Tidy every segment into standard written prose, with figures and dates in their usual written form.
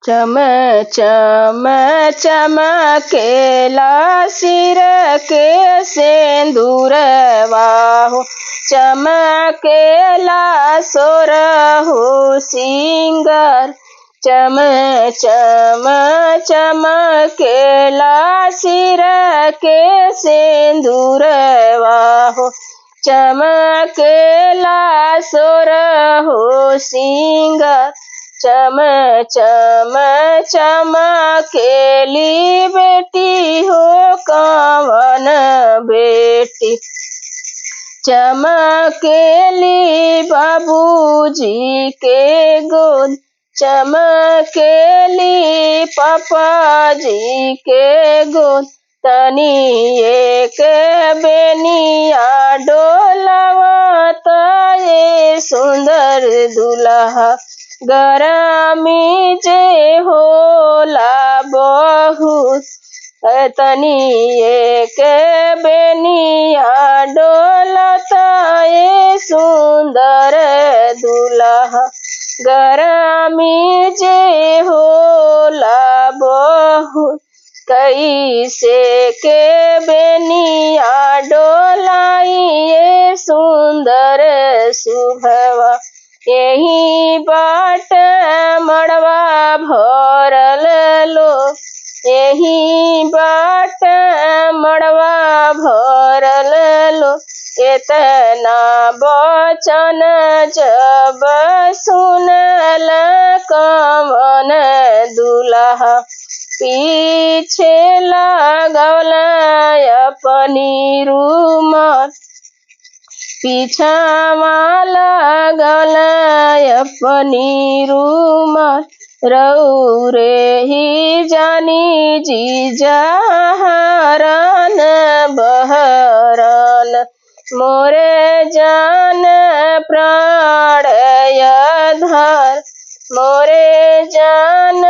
चम चम चमकेला सिर के सिंदूरवा हो, चमकेला सोरहु सिंगार। चम चम चमकेला सिर के सिंदूरवा हो, चमकेला सोरहु सिंगार। चम चम चमकेली बेटी हो कवन बेटी, चमकेली बाबूजी के गोद, चमकेली पापा जी के गोद। तनी एक बेनिया डोलावत ये सुंदर दुल्हा, गरमी जे होला बहुत। तनी एक बेनिया डोलत ये सुंदर दुल्हा, गरमी जे होला बहुत। कैसे के बेनिया डोलाई ये सुंदर सुभवा, यही बाट मड़वा भरल लो, यही बाट मड़वा भरल लो। इतना वचन जब सुनल कवन दुल्हा, पीछे लगल अपनी रुमाल, पीछावा लगल अपनी रुमाल। रौरे ही जानी जीजा हरन बहरन, मोरे जान प्राण धर, मोरे जान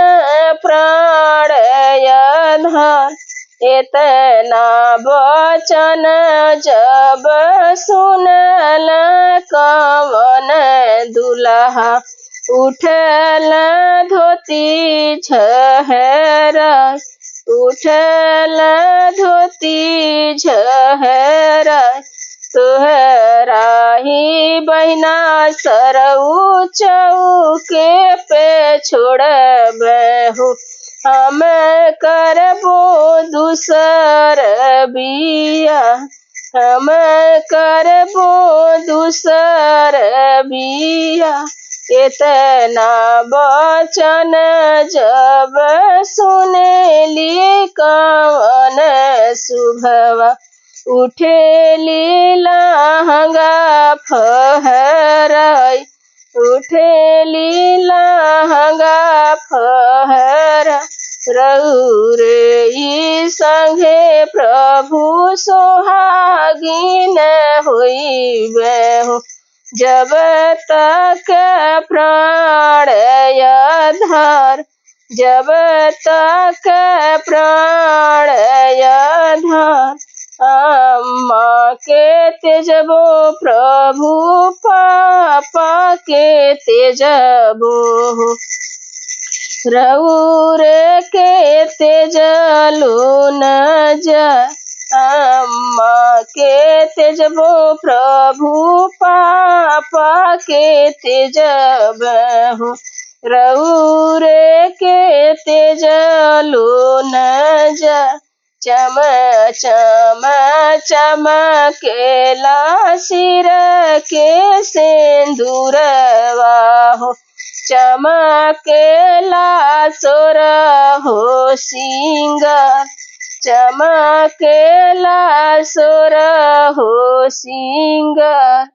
प्राण धर। इतना वचन जब सुनल कवन दुल्हा, उठल धोती झहराय, उठल धोती झहराय। तोहरा ही बहिना सरऊ चौके पे छोड़बहु, हम करबो दूसर बिया, हम करबो दूसर बिया। इतना वचन जब सुनेली कवन सुभवा, उठेली लहंगा फहराई, उठेली लहंगा फहरा। रौरे ई संगे प्रभु सोहागिन होइबहु, जब तक प्राण धर, जब तक प्राण धर। अम्मा के तेजबो प्रभु, पापा के तेजबो, रौरे के तेजलो न जा। अम्मा के तेजबो प्रभु, पापा के तेजबहु, रौरे के तेजलो न जा। चम चम चमकेला सिर के सिंदूरवा हो, चमकेला सोरहु सिंगार, चमकेला सोरहु सिंगार।